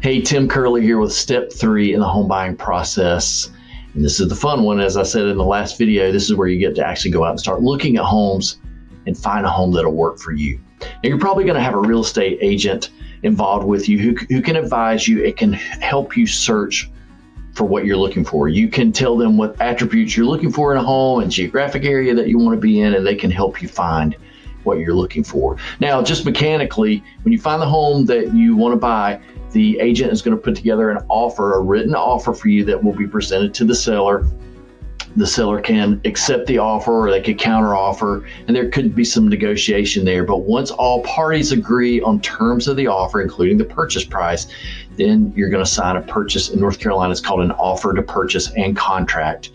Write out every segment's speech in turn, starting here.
Hey, Tim Kerley here with step 3 in the home buying process. And this is the fun one. As I said in the last video, this is where you get to actually go out and start looking at homes and find a home that'll work for you. Now, you're probably going to have a real estate agent involved with you who can advise you. It can help you search for what you're looking for. You can tell them what attributes you're looking for in a home and geographic area that you want to be in, and they can help you find what you're looking for. Now, just mechanically, when you find the home that you want to buy, the agent is going to put together an offer, a written offer for you that will be presented to the seller. The seller can accept the offer or they could counter offer, and there could be some negotiation there. But once all parties agree on terms of the offer, including the purchase price, then you're going to sign a purchase. In North Carolina, it's called an offer to purchase and contract.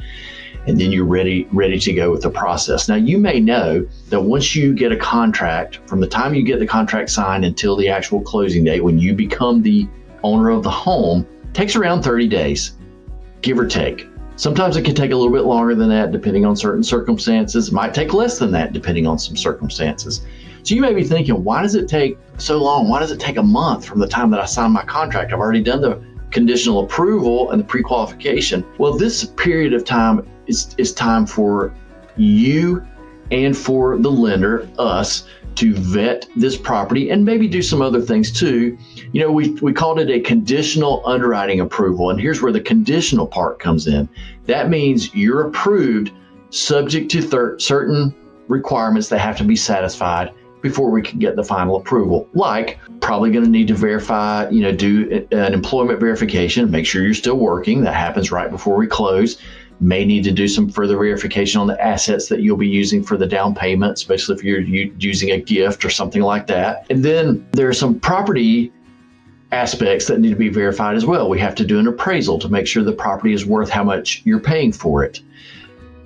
And then you're ready to go with the process. Now, you may know that once you get a contract, from the time you get the contract signed until the actual closing date, when you become the owner of the home, it takes around 30 days, give or take. Sometimes it can take a little bit longer than that, depending on certain circumstances. It might take less than that, depending on some circumstances. So you may be thinking, why does it take so long? Why does it take a month from the time that I sign my contract? I've already done the conditional approval and the pre-qualification. Well, this period of time is time for you and for the lender, us, to vet this property and maybe do some other things too. You know, we called it a conditional underwriting approval, and here's where the conditional part comes in. That means you're approved subject to certain requirements that have to be satisfied before we can get the final approval. Like, probably going to need to verify, do an employment verification, make sure you're still working. That happens right before we close. May need to do some further verification on the assets that you'll be using for the down payment, especially if you're using a gift or something like that. And then there are some property aspects that need to be verified as well. We have to do an appraisal to make sure the property is worth how much you're paying for it.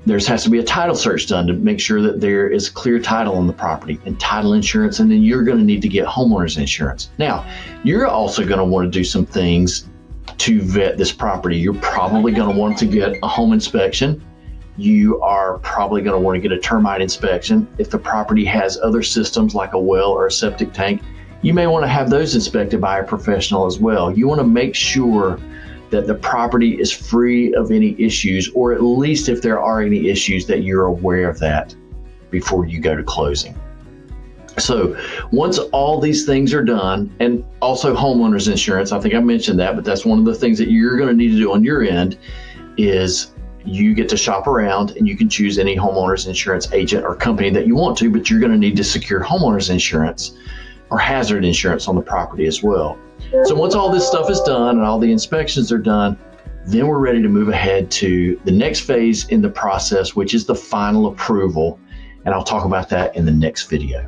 There has to be a title search done to make sure that there is clear title on the property and title insurance, and then you're going to need to get homeowners insurance. Now, you're also going to want to do some things to vet this property. You're probably going to want to get a home inspection. You are probably going to want to get a termite inspection. If the property has other systems like a well or a septic tank, you may want to have those inspected by a professional as well. You want to make sure that the property is free of any issues, or at least if there are any issues, that you're aware of that before you go to closing. So once all these things are done, and also homeowners insurance, I think I mentioned that, but that's one of the things that you're going to need to do on your end, is you get to shop around and you can choose any homeowners insurance agent or company that you want to, but you're going to need to secure homeowners insurance or hazard insurance on the property as well. So once all this stuff is done and all the inspections are done, then we're ready to move ahead to the next phase in the process, which is the final approval. And I'll talk about that in the next video.